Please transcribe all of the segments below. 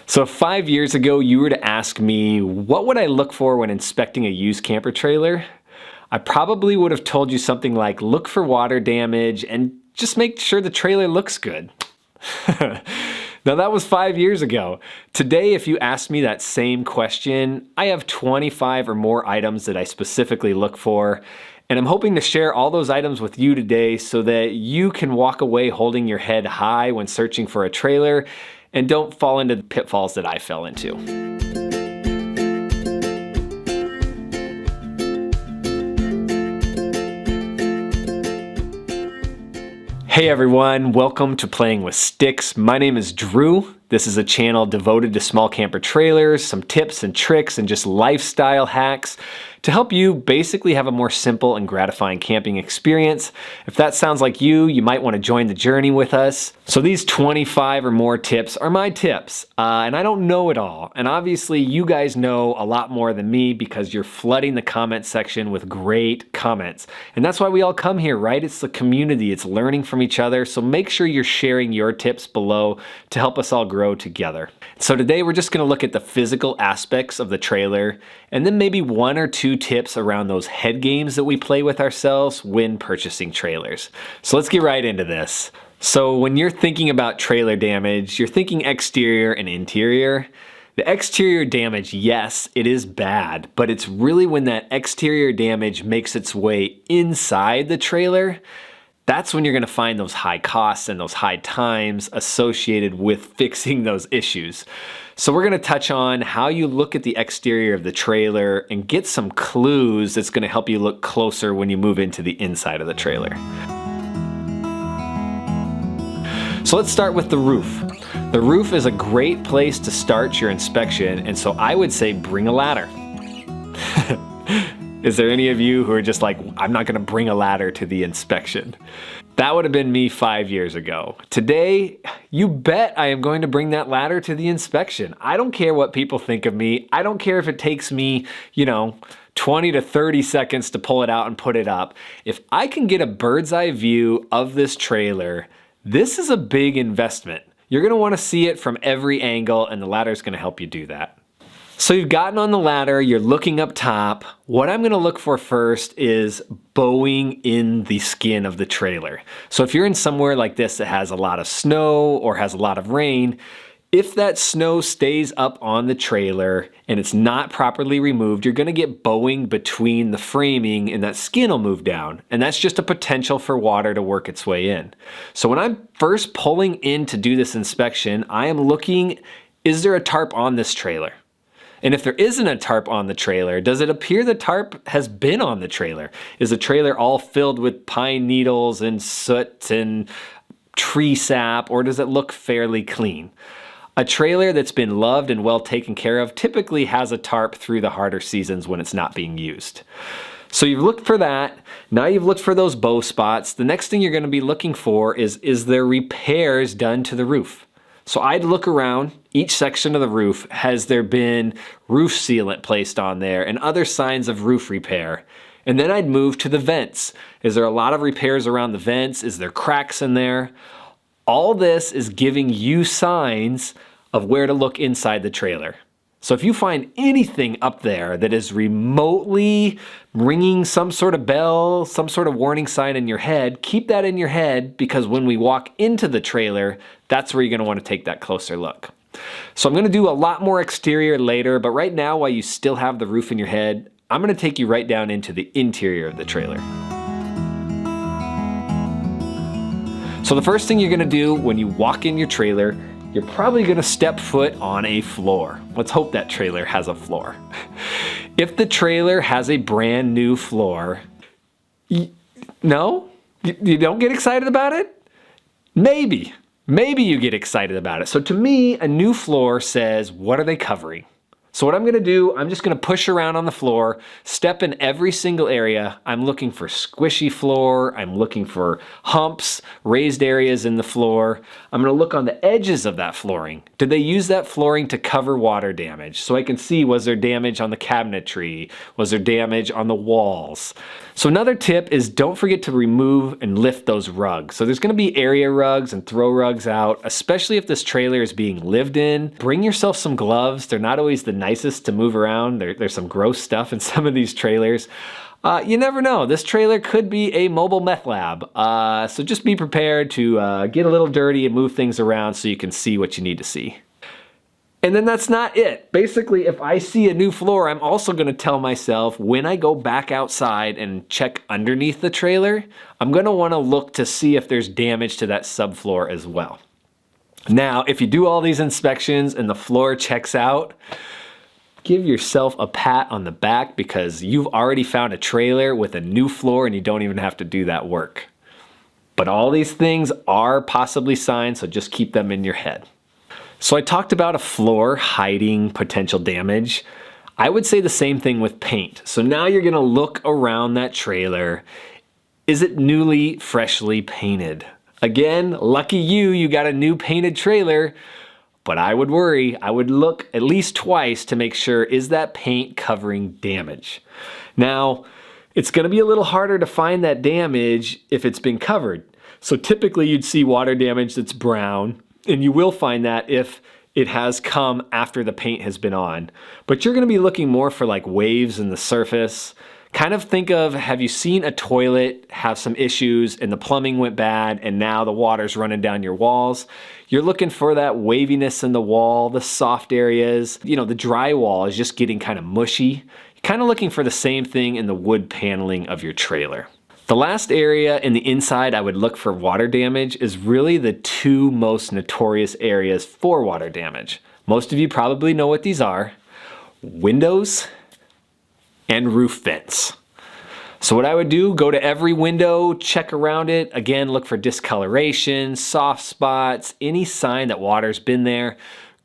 So if 5 years ago you were to ask me, what would I look for when inspecting a used camper trailer? I probably would have told you something like, look for water damage and just make sure the trailer looks good. Now that was 5 years ago. Today, if you ask me that same question, I have 25 or more items that I specifically look for. And I'm hoping to share all those items with you today so that you can walk away holding your head high when searching for a trailer and don't fall into the pitfalls that I fell into. Hey everyone, welcome to Playing with Sticks. My name is Drew. This is a channel devoted to small camper trailers, some tips and tricks and just lifestyle hacks to help you basically have a more simple and gratifying camping experience. If that sounds like you might want to join the journey with us. So these 25 or more tips are my tips, and I don't know it all. And obviously you guys know a lot more than me because you're flooding the comment section with great comments. And that's why we all come here, right? It's the community, it's learning from each other. So make sure you're sharing your tips below to help us all grow together. So today we're just gonna look at the physical aspects of the trailer and then maybe one or two tips around those head games that we play with ourselves when purchasing trailers. So let's get right into this. So when you're thinking about trailer damage, you're thinking exterior and interior. The exterior damage, yes, it is bad, but it's really when that exterior damage makes its way inside the trailer, that's when you're gonna find those high costs and those high times associated with fixing those issues. So we're gonna touch on how you look at the exterior of the trailer and get some clues that's gonna help you look closer when you move into the inside of the trailer. So let's start with the roof. The roof is a great place to start your inspection, and so I would say bring a ladder. Is there any of you who are just like, I'm not gonna bring a ladder to the inspection? That would have been me 5 years ago. Today, you bet I am going to bring that ladder to the inspection. I don't care what people think of me. I don't care if it takes me, 20 to 30 seconds to pull it out and put it up. If I can get a bird's eye view of this trailer, this is a big investment. You're gonna wanna see it from every angle, and the ladder is gonna help you do that. So you've gotten on the ladder, you're looking up top. What I'm gonna look for first is bowing in the skin of the trailer. So if you're in somewhere like this that has a lot of snow or has a lot of rain, if that snow stays up on the trailer and it's not properly removed, you're gonna get bowing between the framing and that skin will move down. And that's just a potential for water to work its way in. So when I'm first pulling in to do this inspection, I am looking, is there a tarp on this trailer? And if there isn't a tarp on the trailer, does it appear the tarp has been on the trailer? Is the trailer all filled with pine needles and soot and tree sap, or does it look fairly clean? A trailer that's been loved and well taken care of typically has a tarp through the harder seasons when it's not being used. So you've looked for that. Now you've looked for those bow spots. The next thing you're gonna be looking for is there repairs done to the roof? So I'd look around each section of the roof. Has there been roof sealant placed on there and other signs of roof repair? And then I'd move to the vents. Is there a lot of repairs around the vents? Is there cracks in there? All this is giving you signs of where to look inside the trailer. So if you find anything up there that is remotely ringing some sort of bell, some sort of warning sign in your head, keep that in your head, because when we walk into the trailer, that's where you're gonna wanna take that closer look. So I'm gonna do a lot more exterior later, but right now, while you still have the roof in your head, I'm gonna take you right down into the interior of the trailer. So the first thing you're gonna do when you walk in your trailer, you're probably gonna step foot on a floor. Let's hope that trailer has a floor. If the trailer has a brand new floor, no? You don't get excited about it? Maybe you get excited about it. So to me, a new floor says, what are they covering? So what I'm gonna do, I'm just gonna push around on the floor, step in every single area. I'm looking for squishy floor, I'm looking for humps, raised areas in the floor. I'm gonna look on the edges of that flooring. Did they use that flooring to cover water damage? So I can see, was there damage on the cabinetry? Was there damage on the walls? So another tip is don't forget to remove and lift those rugs. So there's gonna be area rugs and throw rugs out, especially if this trailer is being lived in. Bring yourself some gloves. They're not always the nicest to move around. There's some gross stuff in some of these trailers. You never know. This trailer could be a mobile meth lab. So just be prepared to get a little dirty and move things around so you can see what you need to see. And then that's not it. Basically, if I see a new floor, I'm also gonna tell myself when I go back outside and check underneath the trailer, I'm gonna wanna look to see if there's damage to that subfloor as well. Now, if you do all these inspections and the floor checks out, give yourself a pat on the back because you've already found a trailer with a new floor and you don't even have to do that work. But all these things are possibly signs, so just keep them in your head. So I talked about a floor hiding potential damage. I would say the same thing with paint. So now you're gonna look around that trailer. Is it newly, freshly painted? Again, lucky you, you got a new painted trailer, but I would worry. I would look at least twice to make sure, is that paint covering damage? Now, it's gonna be a little harder to find that damage if it's been covered. So typically you'd see water damage that's brown, and you will find that if it has come after the paint has been on. But you're gonna be looking more for like waves in the surface. Kind of think of, have you seen a toilet have some issues and the plumbing went bad and now the water's running down your walls? You're looking for that waviness in the wall, the soft areas. You know, the drywall is just getting kind of mushy. You're kind of looking for the same thing in the wood paneling of your trailer. The last area in the inside I would look for water damage is really the two most notorious areas for water damage. Most of you probably know what these are: windows and roof vents. So what I would do, go to every window, check around it. Again, look for discoloration, soft spots, any sign that water's been there.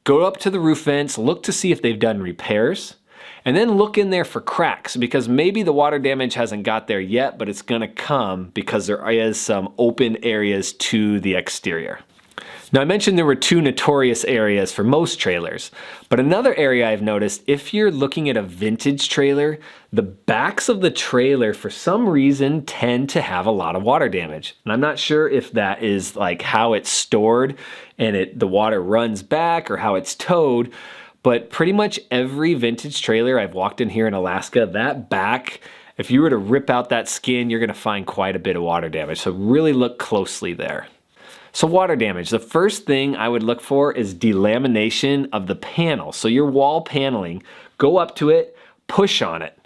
Go up to the roof vents, look to see if they've done repairs. And then look in there for cracks because maybe the water damage hasn't got there yet, but it's gonna come because there is some open areas to the exterior. Now I mentioned there were two notorious areas for most trailers, but another area I've noticed, if you're looking at a vintage trailer, the backs of the trailer for some reason tend to have a lot of water damage. And I'm not sure if that is like how it's stored and the water runs back or how it's towed, but pretty much every vintage trailer I've walked in here in Alaska, that back, if you were to rip out that skin, you're gonna find quite a bit of water damage. So really look closely there. So water damage, the first thing I would look for is delamination of the panel. So your wall paneling, go up to it, push on it.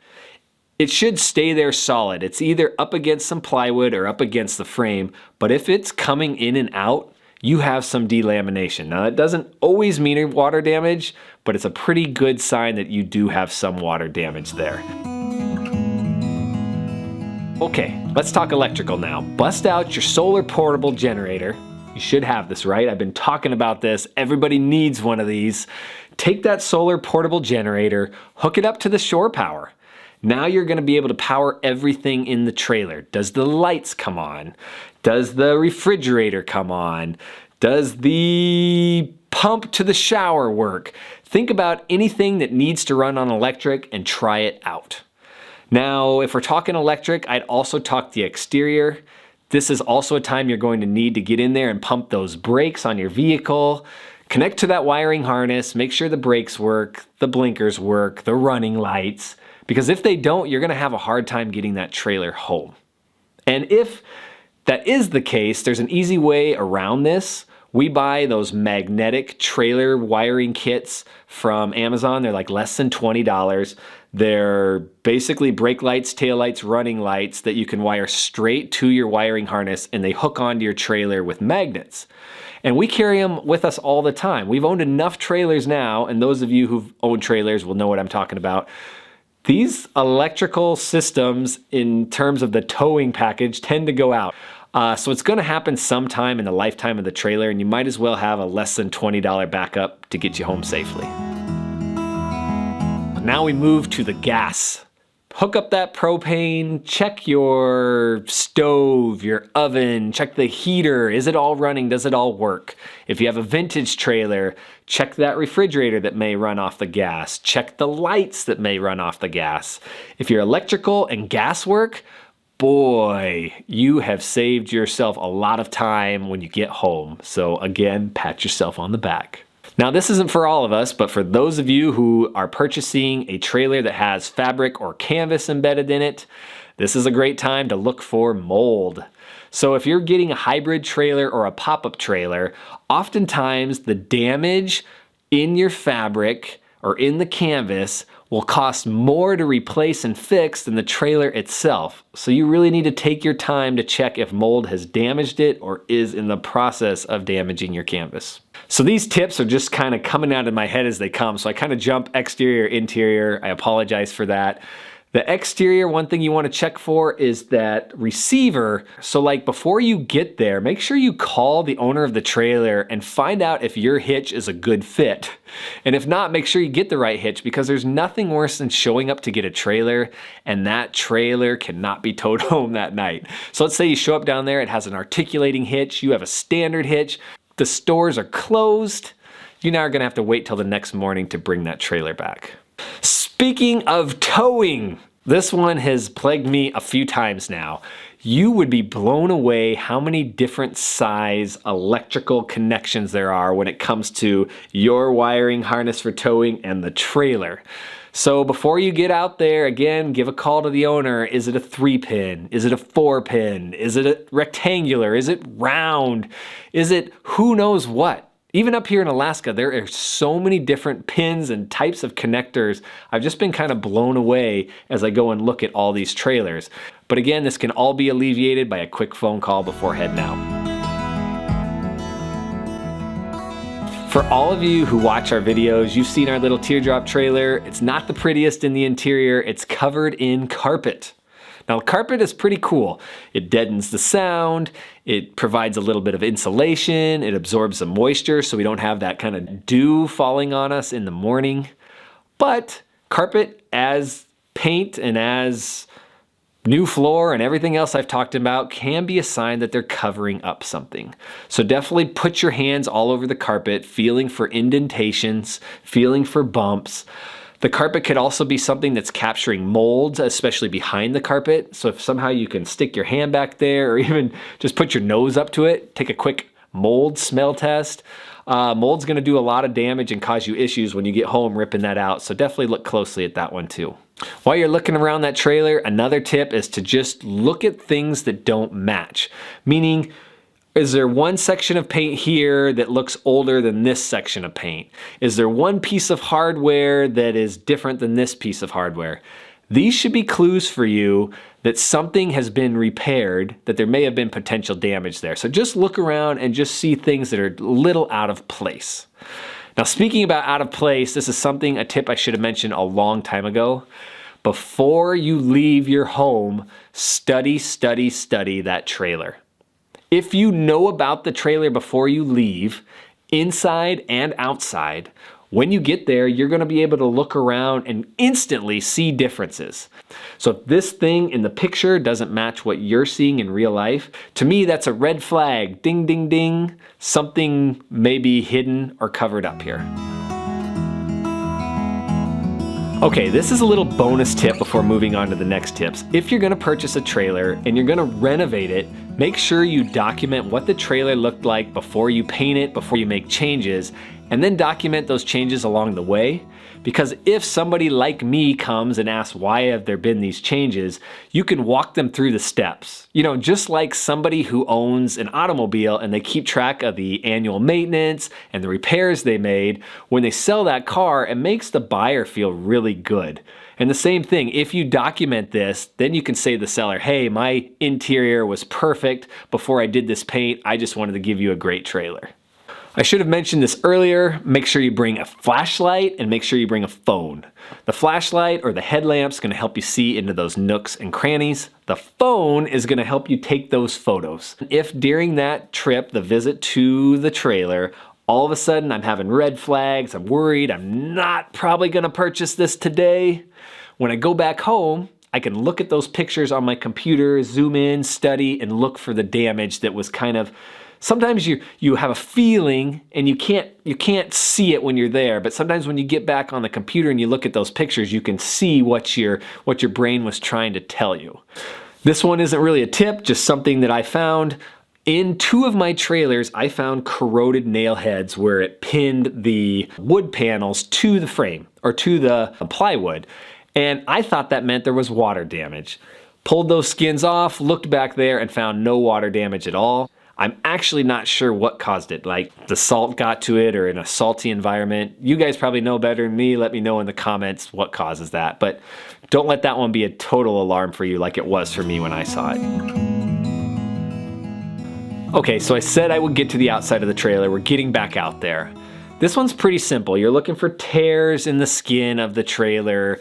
It should stay there solid. It's either up against some plywood or up against the frame, but if it's coming in and out, you have some delamination. Now that doesn't always mean water damage, but it's a pretty good sign that you do have some water damage there. Okay, let's talk electrical now. Bust out your solar portable generator. You should have this, right? I've been talking about this. Everybody needs one of these. Take that solar portable generator, hook it up to the shore power. Now you're gonna be able to power everything in the trailer. Does the lights come on? Does the refrigerator come on? Does the pump to the shower work? Think about anything that needs to run on electric and try it out. Now, if we're talking electric, I'd also talk the exterior. This is also a time you're going to need to get in there and pump those brakes on your vehicle. Connect to that wiring harness, make sure the brakes work, the blinkers work, the running lights, because if they don't, you're gonna have a hard time getting that trailer home. And if that is the case, there's an easy way around this. We buy those magnetic trailer wiring kits from Amazon. They're like less than $20. They're basically brake lights, tail lights, running lights that you can wire straight to your wiring harness, and they hook onto your trailer with magnets. And we carry them with us all the time. We've owned enough trailers now, and those of you who've owned trailers will know what I'm talking about. These electrical systems, in terms of the towing package, tend to go out. So it's gonna happen sometime in the lifetime of the trailer, and you might as well have a less than $20 backup to get you home safely. now we move to the gas. Hook up that propane, check your stove, your oven, check the heater. Is it all running? Does it all work? If you have a vintage trailer, check that refrigerator that may run off the gas. Check the lights that may run off the gas. If your electrical and gas work, boy, you have saved yourself a lot of time when you get home. So again, pat yourself on the back. Now this isn't for all of us, but for those of you who are purchasing a trailer that has fabric or canvas embedded in it, this is a great time to look for mold. So if you're getting a hybrid trailer or a pop-up trailer, oftentimes the damage in your fabric or in the canvas will cost more to replace and fix than the trailer itself. So you really need to take your time to check if mold has damaged it or is in the process of damaging your canvas. So these tips are just kind of coming out of my head as they come. So I kind of jump exterior, interior. I apologize for that. The exterior, one thing you want to check for is that receiver. So like before you get there, make sure you call the owner of the trailer and find out if your hitch is a good fit. And if not, make sure you get the right hitch, because there's nothing worse than showing up to get a trailer and that trailer cannot be towed home that night. So let's say you show up down there, it has an articulating hitch, you have a standard hitch, the stores are closed, you now are gonna have to wait till the next morning to bring that trailer back. Speaking of towing, this one has plagued me a few times now. You would be blown away how many different size electrical connections there are when it comes to your wiring harness for towing and the trailer. So before you get out there, again, give a call to the owner. Is it a 3-pin? Is it a 4-pin? Is it a rectangular? Is it round? Is it who knows what? Even up here in Alaska, there are so many different pins and types of connectors. I've just been kind of blown away as I go and look at all these trailers. But again, this can all be alleviated by a quick phone call before heading out. For all of you who watch our videos, you've seen our little teardrop trailer. It's not the prettiest in the interior. It's covered in carpet. Now, carpet is pretty cool. It deadens the sound, it provides a little bit of insulation, it absorbs the moisture so we don't have that kind of dew falling on us in the morning. But carpet as paint and as new floor and everything else I've talked about can be a sign that they're covering up something. So definitely put your hands all over the carpet, feeling for indentations, feeling for bumps. The carpet could also be something that's capturing molds, especially behind the carpet. So if somehow you can stick your hand back there or even just put your nose up to it, take a quick mold smell test. Mold's gonna do a lot of damage and cause you issues when you get home ripping that out. So definitely look closely at that one too. While you're looking around that trailer, another tip is to just look at things that don't match. Meaning, is there one section of paint here that looks older than this section of paint? Is there one piece of hardware that is different than this piece of hardware? These should be clues for you that something has been repaired, that there may have been potential damage there. So just look around and just see things that are a little out of place. Now, speaking about out of place, this is a tip I should have mentioned a long time ago. Before you leave your home, study that trailer. If you know about the trailer before you leave, inside and outside, when you get there, you're gonna be able to look around and instantly see differences. So if this thing in the picture doesn't match what you're seeing in real life, to me, that's a red flag. Ding, ding, ding. Something may be hidden or covered up here. Okay, this is a little bonus tip before moving on to the next tips. If you're gonna purchase a trailer and you're gonna renovate it, make sure you document what the trailer looked like before you paint it, before you make changes, and then document those changes along the way. Because if somebody like me comes and asks why have there been these changes, you can walk them through the steps. You know, just like somebody who owns an automobile and they keep track of the annual maintenance and the repairs they made, when they sell that car, it makes the buyer feel really good. And the same thing, if you document this, then you can say to the seller, hey, my interior was perfect before I did this paint. I just wanted to give you a great trailer. I should have mentioned this earlier. Make sure you bring a flashlight and make sure you bring a phone. The flashlight or the headlamp's gonna help you see into those nooks and crannies. The phone is gonna help you take those photos. If during that trip, the visit to the trailer, All of a sudden, I'm having red flags. I'm worried. I'm not probably going to purchase this today. When I go back home, I can look at those pictures on my computer, zoom in, study, and look for the damage that was kind of. Sometimes you have a feeling and you can't see it when you're there, but sometimes when you get back on the computer and you look at those pictures, you can see what your brain was trying to tell you. This one isn't really a tip, just something that I found. In 2 of my trailers, I found corroded nail heads where it pinned the wood panels to the frame or to the plywood. And I thought that meant there was water damage. Pulled those skins off, looked back there and found no water damage at all. I'm actually not sure what caused it, like the salt got to it or in a salty environment. You guys probably know better than me. Let me know in the comments what causes that. But don't let that one be a total alarm for you like it was for me when I saw it. Okay, so I said I would get to the outside of the trailer. We're getting back out there. This one's pretty simple. You're looking for tears in the skin of the trailer,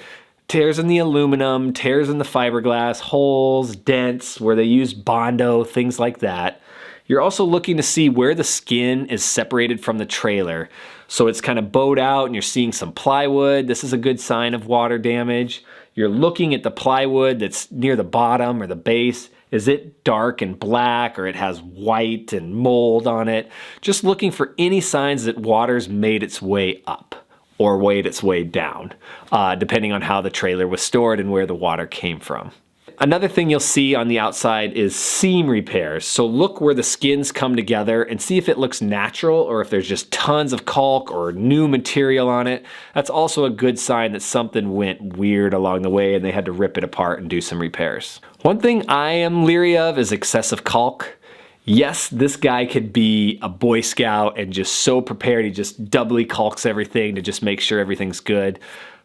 tears in the aluminum, tears in the fiberglass, holes, dents where they use Bondo, things like that. You're also looking to see where the skin is separated from the trailer. So it's kind of bowed out and you're seeing some plywood. This is a good sign of water damage. You're looking at the plywood that's near the bottom or the base. Is it dark and black or it has white and mold on it? Just looking for any signs that water's made its way up or made its way down, depending on how the trailer was stored and where the water came from. Another thing you'll see on the outside is seam repairs. So look where the skins come together and see if it looks natural or if there's just tons of caulk or new material on it. That's also a good sign that something went weird along the way and they had to rip it apart and do some repairs. One thing I am leery of is excessive caulk. Yes, this guy could be a Boy Scout and just so prepared, he just doubly caulks everything to just make sure everything's good.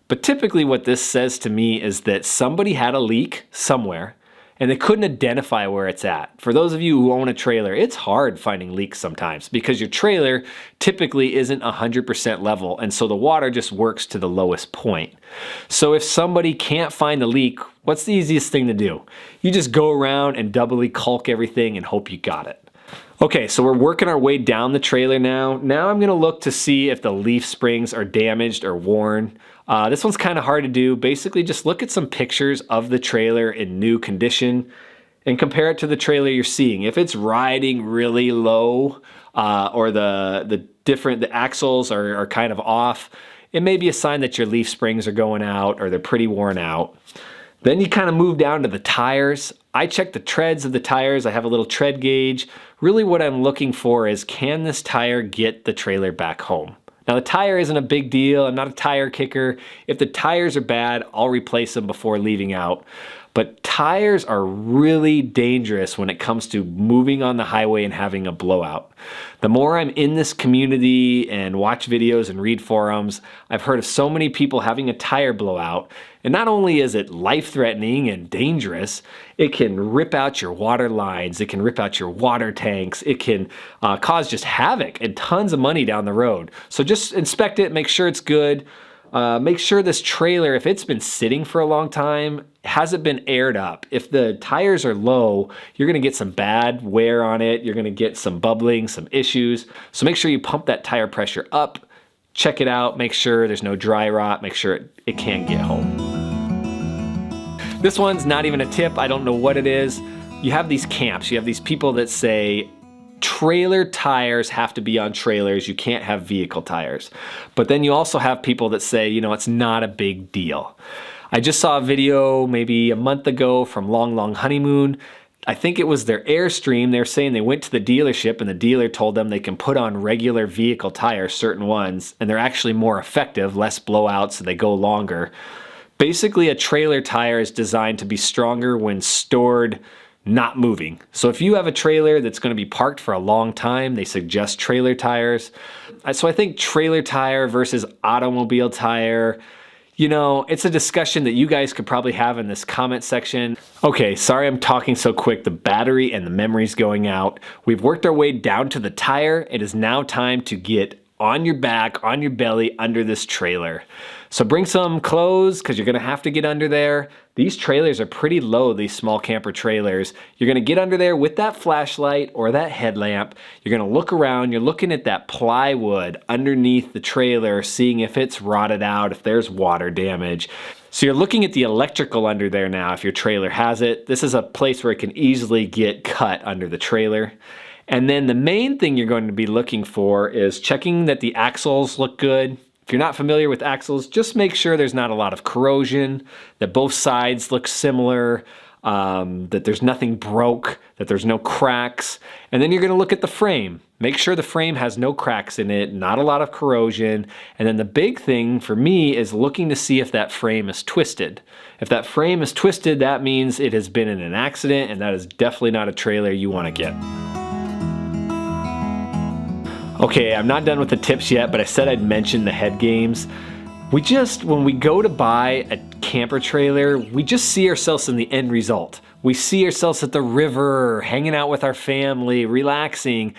But typically what this says to me is that somebody had a leak somewhere and they couldn't identify where it's at. For those of you who own a trailer, it's hard finding leaks sometimes because your trailer typically isn't 100% level and so the water just works to the lowest point. So if somebody can't find the leak, what's the easiest thing to do? You just go around and doubly caulk everything and hope you got it. Okay, so we're working our way down the trailer now. Now I'm gonna look to see if the leaf springs are damaged or worn. This one's kind of hard to do. Basically, just look at some pictures of the trailer in new condition and compare it to the trailer you're seeing. If it's riding really low or the axles are kind of off, it may be a sign that your leaf springs are going out or they're pretty worn out. Then you kind of move down to the tires. I check the treads of the tires. I have a little tread gauge. Really what I'm looking for is, can this tire get the trailer back home? Now the tire isn't a big deal. I'm not a tire kicker. If the tires are bad, I'll replace them before leaving out. But tires are really dangerous when it comes to moving on the highway and having a blowout. The more I'm in this community and watch videos and read forums, I've heard of so many people having a tire blowout. And not only is it life-threatening and dangerous, it can rip out your water lines, it can rip out your water tanks, it can cause just havoc and tons of money down the road. So just inspect it, make sure it's good. Make sure this trailer, if it's been sitting for a long time, hasn't been aired up. If the tires are low, you're gonna get some bad wear on it. You're gonna get some bubbling, some issues. So make sure you pump that tire pressure up, check it out, make sure there's no dry rot, make sure it can get home. This one's not even a tip. I don't know what it is. You have these camps. You have these people that say, trailer tires have to be on trailers. You can't have vehicle tires. But then you also have people that say, you know, it's not a big deal. I just saw a video maybe a month ago from Long Long Honeymoon. I think it was their Airstream. They're saying they went to the dealership and the dealer told them they can put on regular vehicle tires, certain ones, and they're actually more effective, less blowouts, so they go longer. Basically, a trailer tire is designed to be stronger when stored not moving. So if you have a trailer that's going to be parked for a long time, they suggest trailer tires. So I think trailer tire versus automobile tire, you know, it's a discussion that you guys could probably have in this comment section. Okay, sorry I'm talking so quick. The battery and the memory's going out. We've worked our way down to the tire. It is now time to get on your back, on your belly, under this trailer. So bring some clothes because you're gonna have to get under there. These trailers are pretty low, these small camper trailers. You're gonna get under there with that flashlight or that headlamp. You're gonna look around, you're looking at that plywood underneath the trailer, seeing if it's rotted out, if there's water damage. So you're looking at the electrical under there now if your trailer has it. This is a place where it can easily get cut under the trailer. And then the main thing you're going to be looking for is checking that the axles look good. If you're not familiar with axles, just make sure there's not a lot of corrosion, that both sides look similar, that there's nothing broke, that there's no cracks. And then you're gonna look at the frame. Make sure the frame has no cracks in it, not a lot of corrosion. And then the big thing for me is looking to see if that frame is twisted. If that frame is twisted, that means it has been in an accident, and that is definitely not a trailer you wanna get. Okay, I'm not done with the tips yet, but I said I'd mention the head games. When we go to buy a camper trailer, we just see ourselves in the end result. We see ourselves at the river, hanging out with our family, relaxing,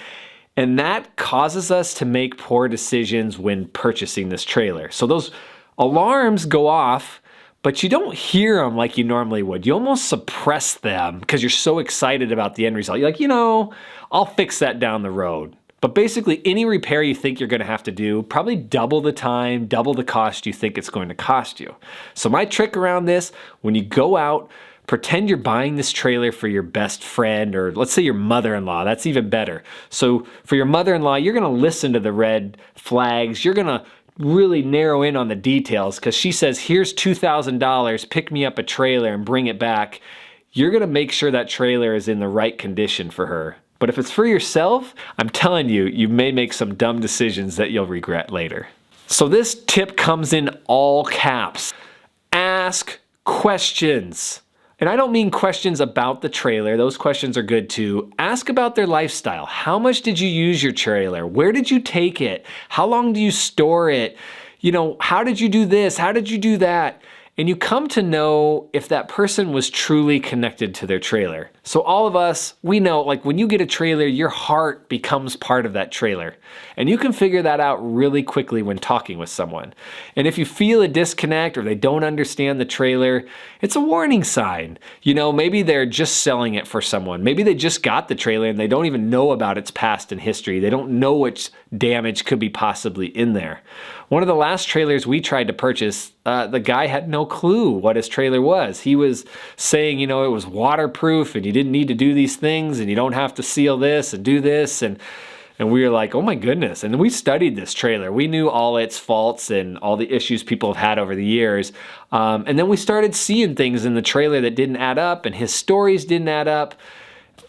and that causes us to make poor decisions when purchasing this trailer. So those alarms go off, but you don't hear them like you normally would. You almost suppress them because you're so excited about the end result. You're like, I'll fix that down the road. But basically, any repair you think you're gonna have to do, probably double the time, double the cost you think it's going to cost you. So my trick around this, when you go out, pretend you're buying this trailer for your best friend, or let's say your mother-in-law, that's even better. So for your mother-in-law, you're gonna listen to the red flags, you're gonna really narrow in on the details, because she says, here's $2,000, pick me up a trailer and bring it back. You're gonna make sure that trailer is in the right condition for her. But if it's for yourself, I'm telling you, you may make some dumb decisions that you'll regret later. So this tip comes in all caps. Ask questions. And I don't mean questions about the trailer. Those questions are good too. Ask about their lifestyle. How much did you use your trailer? Where did you take it? How long do you store it? How did you do this? How did you do that? And you come to know if that person was truly connected to their trailer. So all of us, we know, like when you get a trailer, your heart becomes part of that trailer. And you can figure that out really quickly when talking with someone. And if you feel a disconnect or they don't understand the trailer, it's a warning sign. Maybe they're just selling it for someone. Maybe they just got the trailer and they don't even know about its past and history. They don't know which damage could be possibly in there. One of the last trailers we tried to purchase, the guy had no clue what his trailer was. He was saying, it was waterproof and you didn't need to do these things and you don't have to seal this and do this. And we were like, oh my goodness. And we studied this trailer. We knew all its faults and all the issues people have had over the years. And then we started seeing things in the trailer that didn't add up and his stories didn't add up.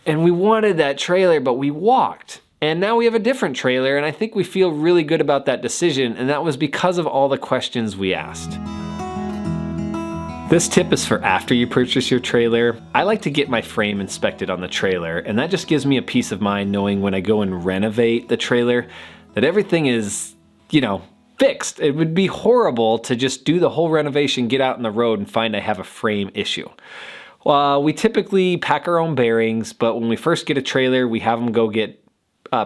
And we wanted that trailer, but we walked. And now we have a different trailer, and I think we feel really good about that decision, and that was because of all the questions we asked. This tip is for after you purchase your trailer. I like to get my frame inspected on the trailer, and that just gives me a peace of mind knowing when I go and renovate the trailer that everything is, fixed. It would be horrible to just do the whole renovation, get out on the road, and find I have a frame issue. We typically pack our own bearings, but when we first get a trailer, we have them go get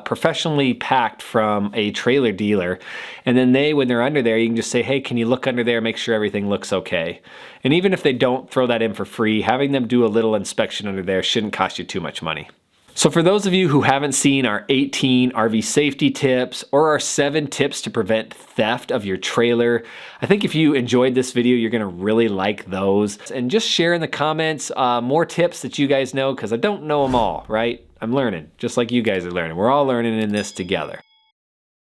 professionally packed from a trailer dealer, and then when they're under there, you can just say, hey, can you look under there, make sure everything looks okay. And even if they don't throw that in for free, having them do a little inspection under there shouldn't cost you too much money. So for those of you who haven't seen our 18 RV safety tips or our 7 tips to prevent theft of your trailer, I think if you enjoyed this video, you're gonna really like those. And just share in the comments more tips that you guys know, because I don't know them all, right? I'm learning, just like you guys are learning. We're all learning in this together.